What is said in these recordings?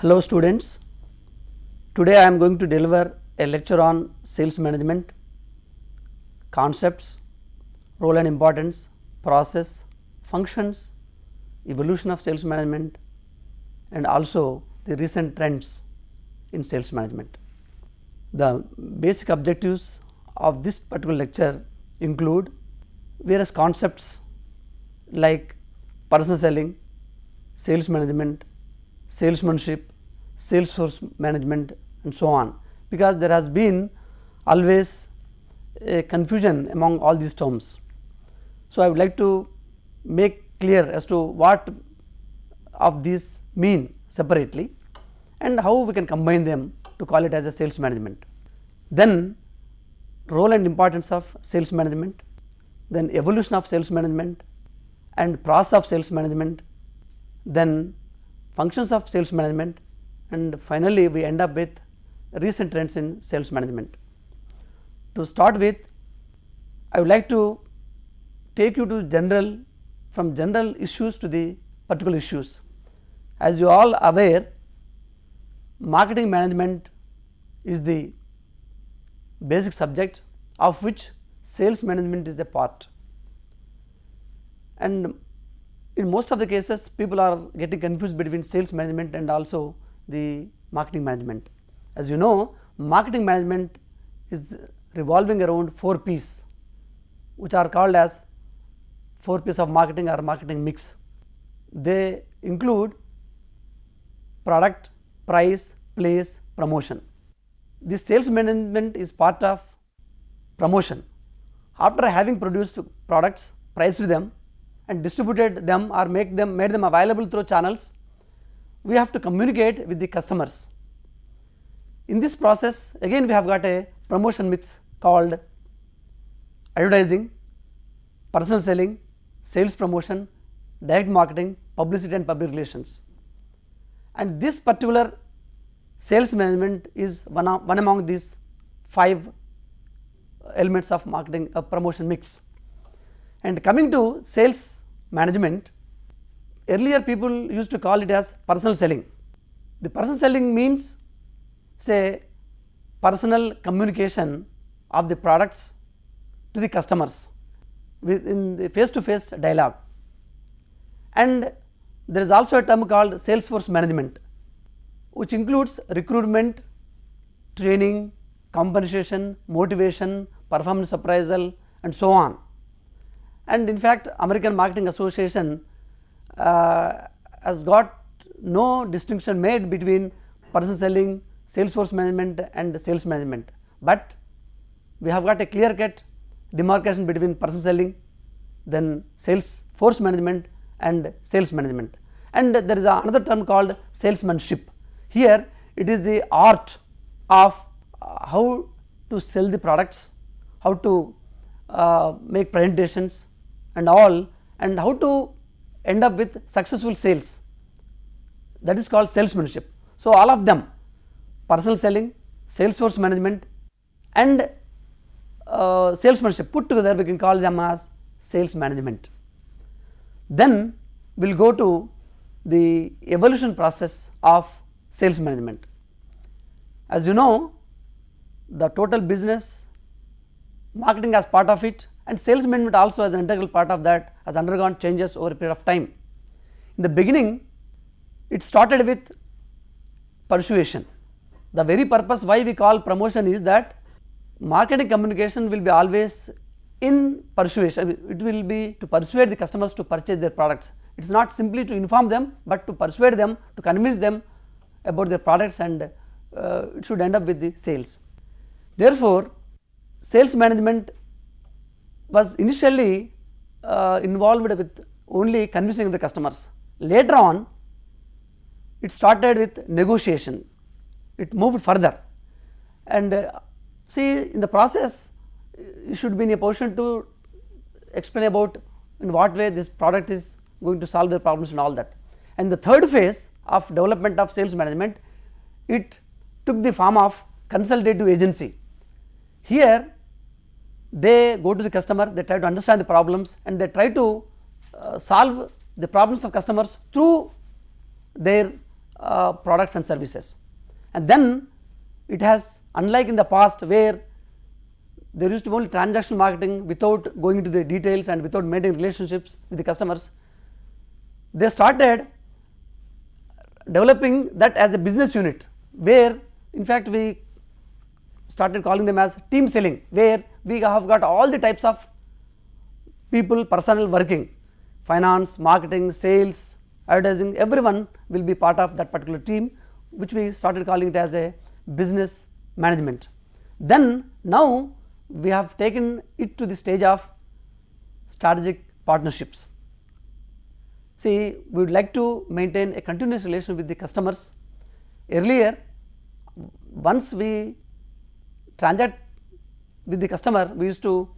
Hello students, today I am going to deliver a lecture on sales management, concepts, role and importance, process, functions, evolution of sales management and also the recent trends in sales management. The basic objectives of this particular lecture include various concepts like person selling, sales management, salesmanship, Salesforce management and so on, because there has been always a confusion among all these terms. So, I would like to make clear as to what of these mean separately and how we can combine them to call it as a sales management. Then role and importance of sales management, then evolution of sales management and process of sales management, then functions of sales management, and finally we end up with recent trends in sales management. To start with, I would like to take you to from general issues to the particular issues. As you all aware, marketing management is the basic subject of which sales management is a part, and in most of the cases people are getting confused between sales management and also the marketing management. As you know, marketing management is revolving around 4 P's, which are called as 4 P's of marketing or marketing mix. They include product, price, place, promotion. This sales management is part of promotion. After having produced products, priced them and distributed them or made them available through channels, we have to communicate with the customers. In this process, again we have got a promotion mix called advertising, personal selling, sales promotion, direct marketing, publicity and public relations. And this particular sales management is one among these 5 elements of marketing promotion mix. And coming to sales management, earlier people used to call it as personal selling. The personal selling means say personal communication of the products to the customers in the face to face dialogue. And there is also a term called Salesforce management, which includes recruitment, training, compensation, motivation, performance appraisal and so on. And in fact, American Marketing Association has got no distinction made between person selling, Salesforce management and sales management, but we have got a clear cut demarcation between person selling, then Salesforce management and sales management. And there is another term called salesmanship. Here it is the art of how to sell the products, how to make presentations and all, and how to end up with successful sales, that is called salesmanship. So, all of them, personal selling, Salesforce management and salesmanship put together, we can call them as sales management. Then we will go to the evolution process of sales management. As you know, the total business, marketing as part of it and sales management also as an integral part of that has undergone changes over a period of time. In the beginning, it started with persuasion. The very purpose why we call promotion is that marketing communication will be always in persuasion. It will be to persuade the customers to purchase their products. It is not simply to inform them, but to persuade them, to convince them about their products, and it should end up with the sales. Therefore, sales management was initially involved with only convincing the customers. Later on, it started with negotiation. It moved further, and see, in the process you should be in a position to explain about in what way this product is going to solve their problems and all that. And the third phase of development of sales management, it took the form of consultative agency. Here they go to the customer, they try to understand the problems and they try to solve the problems of customers through their products and services. And then it has, unlike in the past where there used to be only transactional marketing without going into the details and without maintaining relationships with the customers, they started developing that as a business unit, where in fact we started calling them as team selling, where we have got all the types of people, personnel working, finance, marketing, sales, advertising, everyone will be part of that particular team, which we started calling it as a business management. Then now we have taken it to the stage of strategic partnerships. See, we would like to maintain a continuous relation with the customers. Earlier, once we transact with the customer, we used to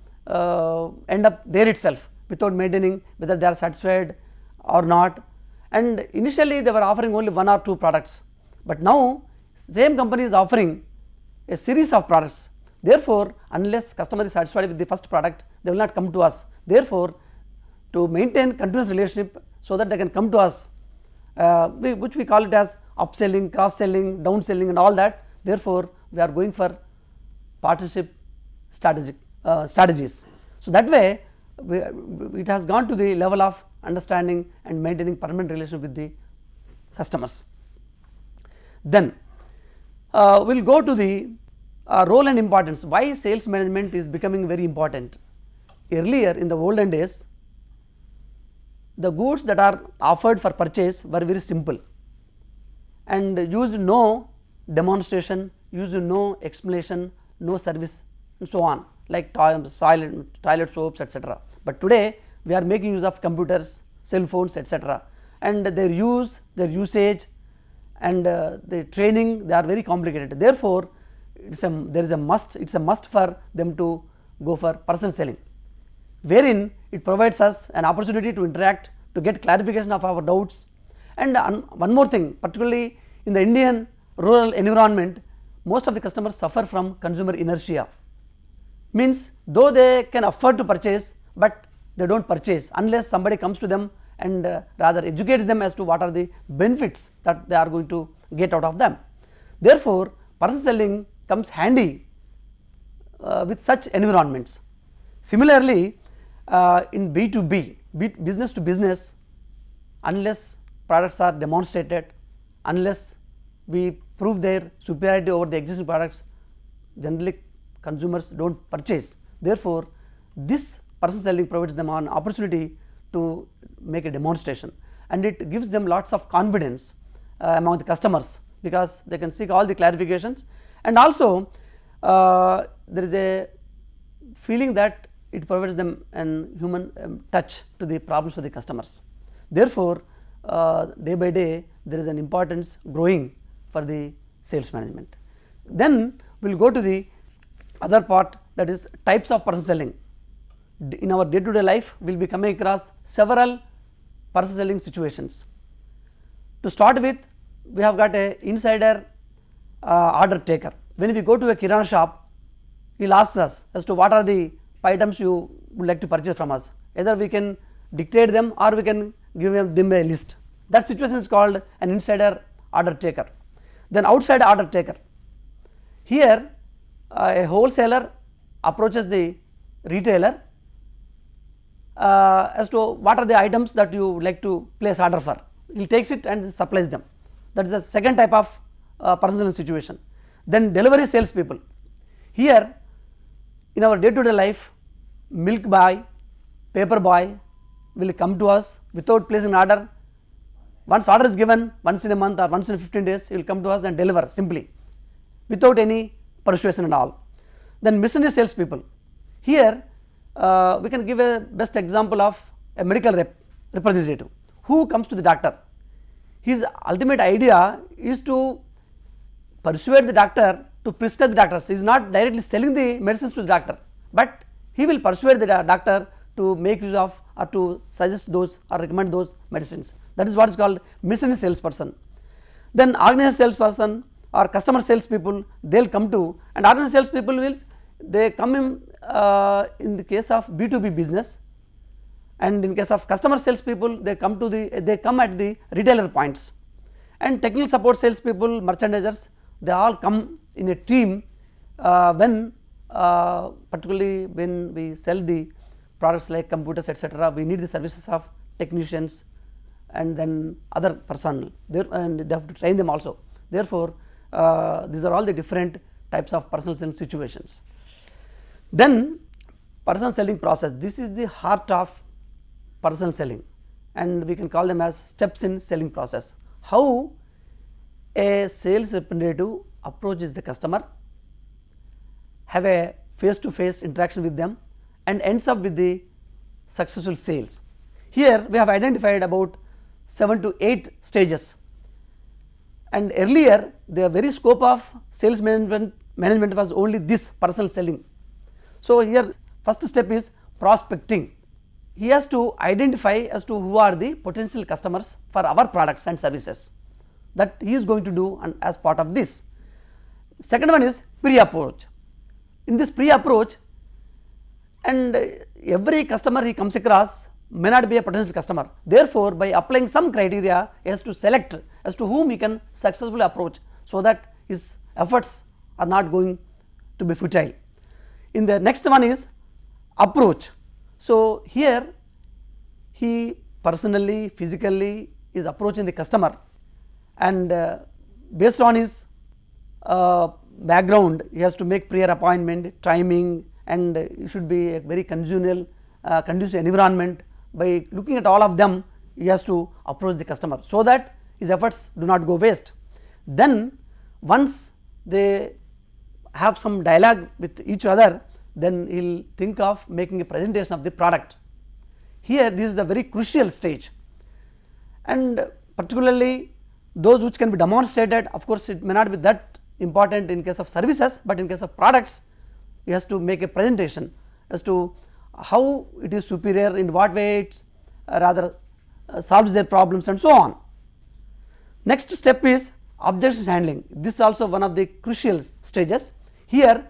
end up there itself without maintaining whether they are satisfied or not, and initially they were offering only 1 or 2 products, but now same company is offering a series of products. Therefore, unless customer is satisfied with the first product, they will not come to us. Therefore, to maintain continuous relationship so that they can come to us, which we call it as upselling, cross selling, down selling and all that. Therefore, we are going for partnership strategies. So that way it has gone to the level of understanding and maintaining permanent relation with the customers. Then we will go to the role and importance. Why sales management is becoming very important. Earlier in the olden days, the goods that are offered for purchase were very simple and used no demonstration, used no explanation, no service and so on, like toilet soaps, etc. But today we are making use of computers, cell phones, etc., and their use, their usage and the training, they are very complicated. Therefore, it's a must for them to go for person selling, wherein it provides us an opportunity to interact, to get clarification of our doubts. And one more thing, particularly in the Indian rural environment, most of the customers suffer from consumer inertia. Means though they can afford to purchase, but they do not purchase unless somebody comes to them and rather educates them as to what are the benefits that they are going to get out of them. Therefore, person selling comes handy with such environments. Similarly, in B2B, business to business, unless products are demonstrated, unless we prove their superiority over the existing products, generally consumers do not purchase. Therefore, this person selling provides them an opportunity to make a demonstration, and it gives them lots of confidence among the customers, because they can seek all the clarifications, and also there is a feeling that it provides them an human touch to the problems for the customers. Therefore, day by day there is an importance growing for the sales management. Then we will go to the other part, that is types of person selling. In our day to day life, we will be coming across several person selling situations. To start with, we have got a insider order taker. When we go to a kirana shop, he will ask us as to what are the items you would like to purchase from us. Either we can dictate them or we can give them a list. That situation is called an insider order taker. Then outside order taker. Here a wholesaler approaches the retailer as to what are the items that you would like to place order for. He takes it and supplies them. That is the second type of personal situation. Then delivery sales people. Here in our day to day life, milk boy, paper boy will come to us without placing an order. Once order is given, once in a month or once in 15 days, he will come to us and deliver simply without any persuasion and all. Then missionary sales people. Here we can give a best example of a medical representative who comes to the doctor. His ultimate idea is to persuade the doctor to prescribe the doctors. He is not directly selling the medicines to the doctor, but he will persuade the doctor to make use of or to suggest those or recommend those medicines. That is what is called missionary salesperson. Then organized salesperson or customer salespeople, they will come to, and organized salespeople will they come in the case of B2B business, and in case of customer salespeople they come at the retailer points, and technical support salespeople, merchandisers, they all come in a team when particularly when we sell the products like computers, etc. We need the services of technicians and then other personnel there, and they have to train them also. Therefore, these are all the different types of personal selling situations. Then personal selling process, this is the heart of personal selling, and we can call them as steps in selling process. How a sales representative approaches the customer, have a face to face interaction with them, and ends up with the successful sales. Here we have identified about 7 to 8 stages, and earlier the very scope of sales management was only this personal selling. So here first step is prospecting. He has to identify as to who are the potential customers for our products and services, that he is going to do and as part of this. Second one is pre-approach. In this pre-approach, and every customer he comes across may not be a potential customer. Therefore, by applying some criteria, he has to select as to whom he can successfully approach, so that his efforts are not going to be futile. In the next one is approach. So here he personally, physically is approaching the customer, and based on his background, he has to make prior appointment, timing, and it should be a very conducive environment. By looking at all of them, he has to approach the customer, so that his efforts do not go waste. Then once they have some dialogue with each other, then he will think of making a presentation of the product. Here this is the very crucial stage, and particularly those which can be demonstrated. Of course, it may not be that important in case of services, but in case of products, he has to make a presentation as to how it is superior, in what way it solves their problems, and so on. Next step is objections handling. This is also one of the crucial stages. Here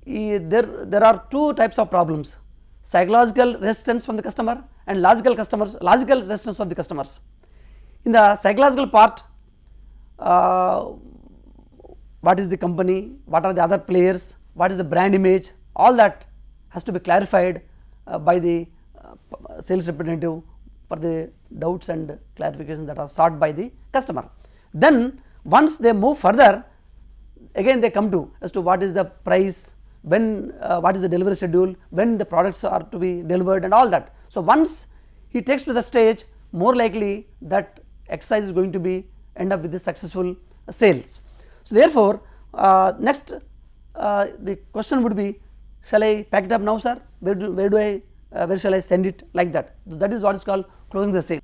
there are two types of problems: psychological resistance from the customer and logical resistance of the customers. In the psychological part, what is the company, what are the other players, what is the brand image, all that has to be clarified by the sales representative for the doubts and clarifications that are sought by the customer. Then once they move further, again they come to as to what is the price, when what is the delivery schedule, when the products are to be delivered, and all that. So once he takes to the stage, more likely that exercise is going to be end up with the successful sales. So therefore, next the question would be, shall I pack it up now, sir? Where shall I send it, like that? That is what is called closing the sale.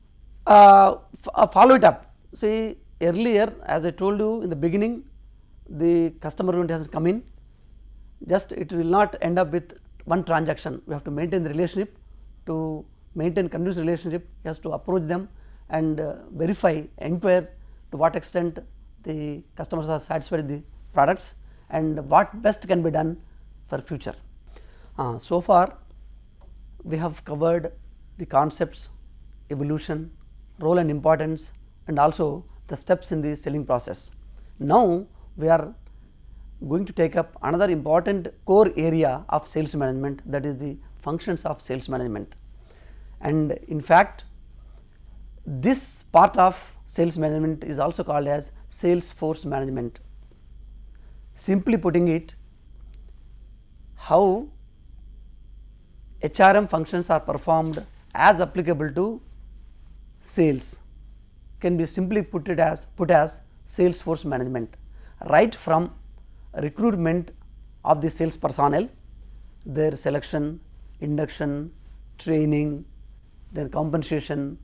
Follow it up. See, earlier, as I told you in the beginning, the customer event has come in. Just it will not end up with one transaction. We have to maintain the relationship. To maintain continuous relationship, he has to approach them and verify, inquire to what extent the customers are satisfied with the products and what best can be done for future. So far we have covered the concepts, evolution, role and importance, and also the steps in the selling process. Now we are going to take up another important core area of sales management, that is the functions of sales management. And in fact, this part of sales management is also called as Salesforce management. Simply putting it, how HRM functions are performed as applicable to sales can be simply put as Salesforce management, right from recruitment of the sales personnel, their selection, induction, training, their compensation,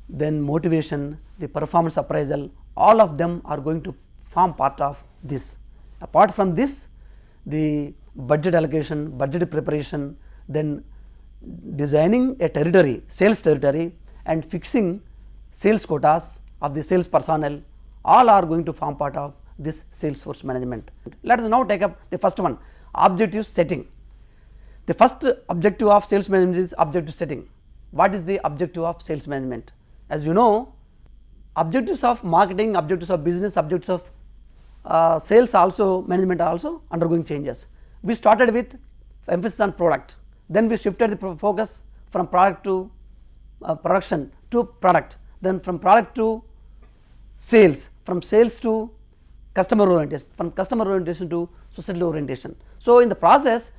then motivation, the performance appraisal, all of them are going to form part of this. Apart from this, the budget allocation, budget preparation, then designing a territory, sales territory, and fixing sales quotas of the sales personnel, all are going to form part of this Salesforce management. Let us now take up the first one, objective setting. The first objective of sales management is objective setting. What is the objective of sales management? As you know, objectives of marketing, objectives of business, objectives of sales also, management are also undergoing changes. We started with emphasis on product, then we shifted the focus from product to production to product, then from product to sales, from sales to customer orientation, from customer orientation to societal orientation. So, in the process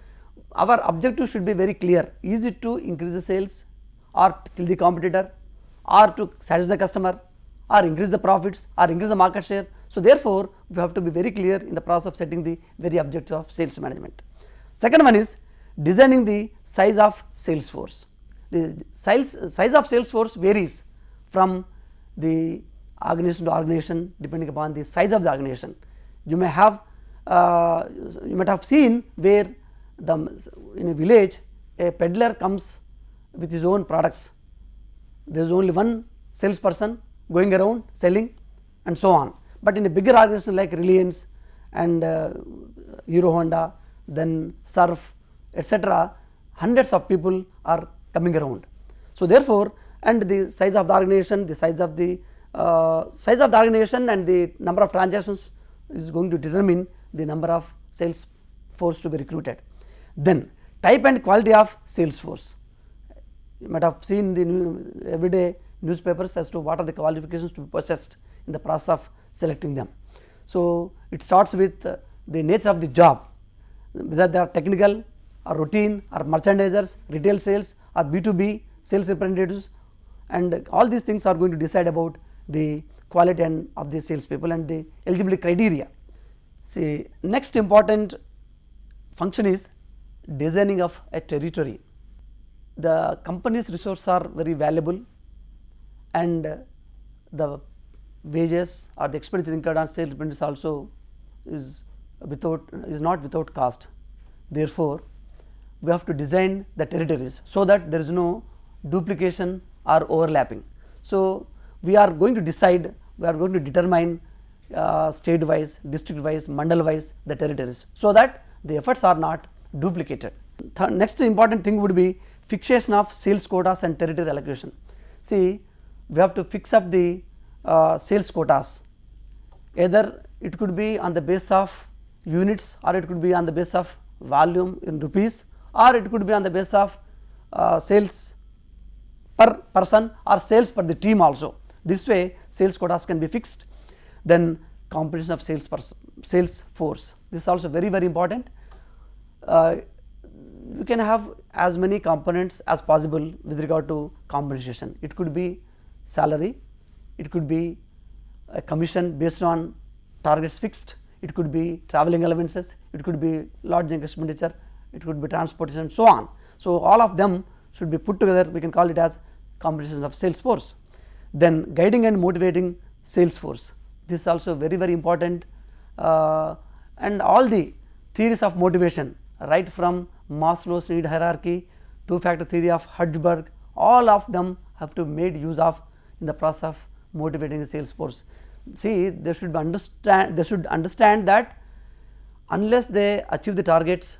our objective should be very clear: is it to increase the sales or kill the competitor, or to satisfy the customer, or increase the profits, or increase the market share. So, therefore, we have to be very clear in the process of setting the very objective of sales management. Second one is designing the size of sales force. The size of sales force varies from the organization to organization depending upon the size of the organization. You may have you might have seen where in a village a peddler comes with his own products. There is only one salesperson going around selling and so on, but in a bigger organization like Reliance and Hero Honda, then Surf, etc., hundreds of people are coming around. So, therefore, and the size of the organization, the size of the organization and the number of transactions is going to determine the number of sales force to be recruited. Then type and quality of sales force. You might have seen the everyday newspapers as to what are the qualifications to be possessed in the process of selecting them. So, it starts with the nature of the job, whether they are technical or routine or merchandisers, retail sales or B2B sales representatives, and all these things are going to decide about the quality and of the sales people and the eligibility criteria. See, next important function is designing of a territory. The company's resources are very valuable, and the wages or the expenditure incurred on sales representatives also is not without cost. Therefore, we have to design the territories so that there is no duplication or overlapping. So, we are going to decide, we are going to determine state wise, district wise, mandal wise the territories, so that the efforts are not duplicated. Next important thing would be fixation of sales quotas and territory allocation. See, we have to fix up the sales quotas, either it could be on the base of units, or it could be on the base of volume in rupees, or it could be on the base of sales per person or sales per the team also. This way sales quotas can be fixed. Then composition of sales force, this is also very important. You can have as many components as possible with regard to compensation. It could be salary, it could be a commission based on targets fixed, it could be travelling allowances, it could be lodging expenditure, it could be transportation and so on. So, all of them should be put together, we can call it as compensation of sales force. Then guiding and motivating sales force, this is also very important, and all the theories of motivation right from Maslow's need hierarchy, two-factor theory of Hertzberg, all of them have to be made use of in the process of motivating the sales force. See, they should understand that unless they achieve the targets,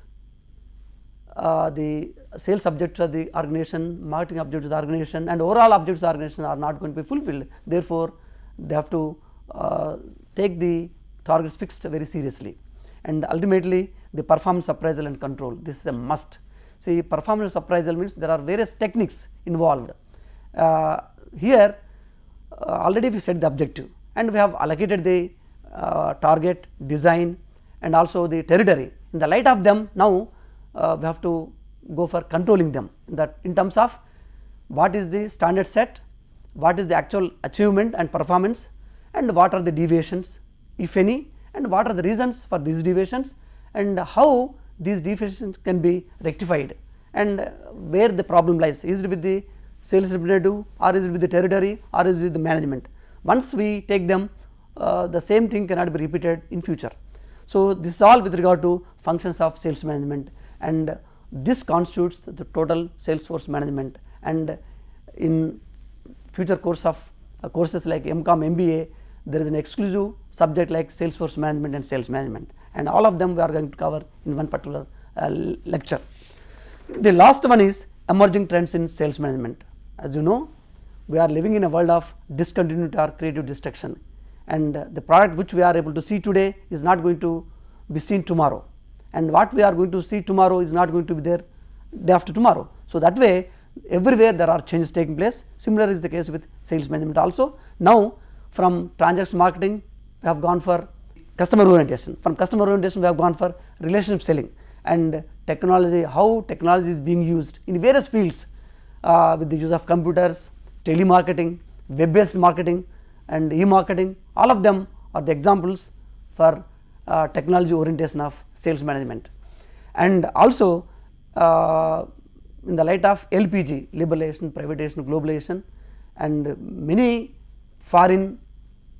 the sales objectives of the organization, marketing objectives of the organization and overall objectives of the organization are not going to be fulfilled. Therefore, they have to take the targets fixed very seriously, and ultimately the performance appraisal and control, this is a must. See, performance appraisal means there are various techniques involved. Here already we set the objective and we have allocated the target, design and also the territory. In the light of them, now we have to go for controlling them, that in terms of what is the standard set, what is the actual achievement and performance, and what are the deviations if any, and what are the reasons for these deviations, and how these deviations can be rectified, and where the problem lies. Is it with the sales representative, or is it with the territory, or is it with the management? Once we take them, the same thing cannot be repeated in future. So, this is all with regard to functions of sales management, and this constitutes the total sales force management. And in future courses like MCOM, MBA, there is an exclusive subject like sales force management and sales management, and all of them we are going to cover in one particular lecture. The last one is emerging trends in sales management. As you know, we are living in a world of discontinuity or creative destruction, and the product which we are able to see today is not going to be seen tomorrow, and what we are going to see tomorrow is not going to be there day after tomorrow. So that way everywhere there are changes taking place. Similar is the case with sales management also. Now from transaction marketing we have gone for customer orientation, from customer orientation we have gone for relationship selling, and technology, how technology is being used in various fields with the use of computers, telemarketing, web based marketing and e-marketing. All of them are the examples for technology orientation of sales management. And also in the light of LPG, liberalization, privatization, globalization, and many foreign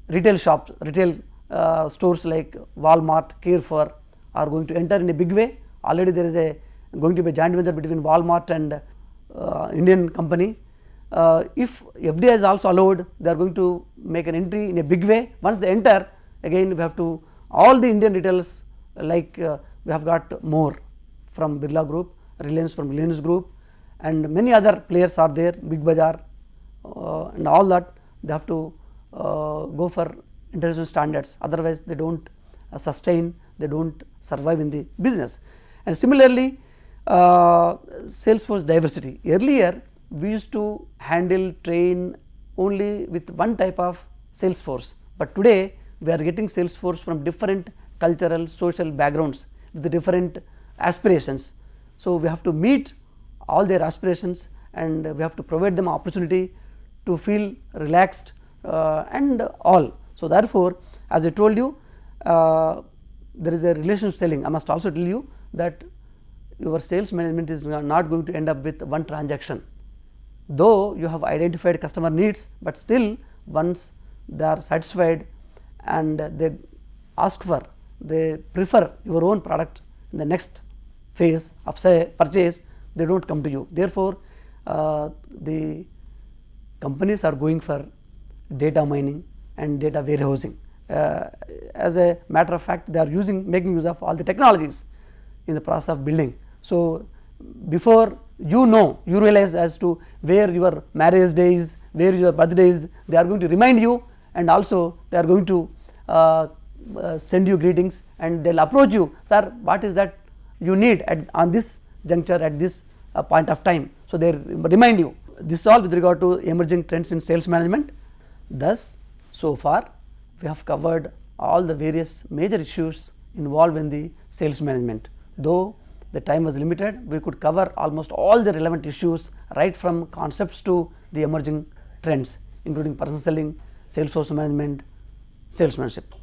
retail shops, retail stores like Walmart, Carrefour are going to enter in a big way. Already there is going to be a joint venture between Walmart and Indian company. If FDI is also allowed, they are going to make an entry in a big way. Once they enter, again we have to, all the Indian retailers, like we have got more from Birla Group, Reliance from Reliance Group, and many other players are there, Big Bazaar and all that. They have to go for international standards, otherwise they do not sustain, they do not survive in the business. And similarly Salesforce diversity, earlier we used to handle, train only with one type of Salesforce, but today we are getting Salesforce from different cultural, social backgrounds with the different aspirations. So we have to meet all their aspirations, and we have to provide them opportunity to feel relaxed and all. So therefore, as I told you, there is a relationship selling. I must also tell you that your sales management is not going to end up with one transaction, though you have identified customer needs, but still once they are satisfied and they ask for, they prefer your own product in the next phase of say purchase, they do not come to you. Therefore the companies are going for data mining and data warehousing. As a matter of fact, they are making use of all the technologies in the process of building. So before you realize as to where your marriage day is, where your birthday is, they are going to remind you, and also they are going to send you greetings, and they will approach you, sir, what is that you need on this juncture at this point of time. So they remind you. This is all with regard to emerging trends in sales management. Thus so far we have covered all the various major issues involved in the sales management. Though the time was limited, we could cover almost all the relevant issues, right from concepts to the emerging trends, including person selling, sales force management, salesmanship.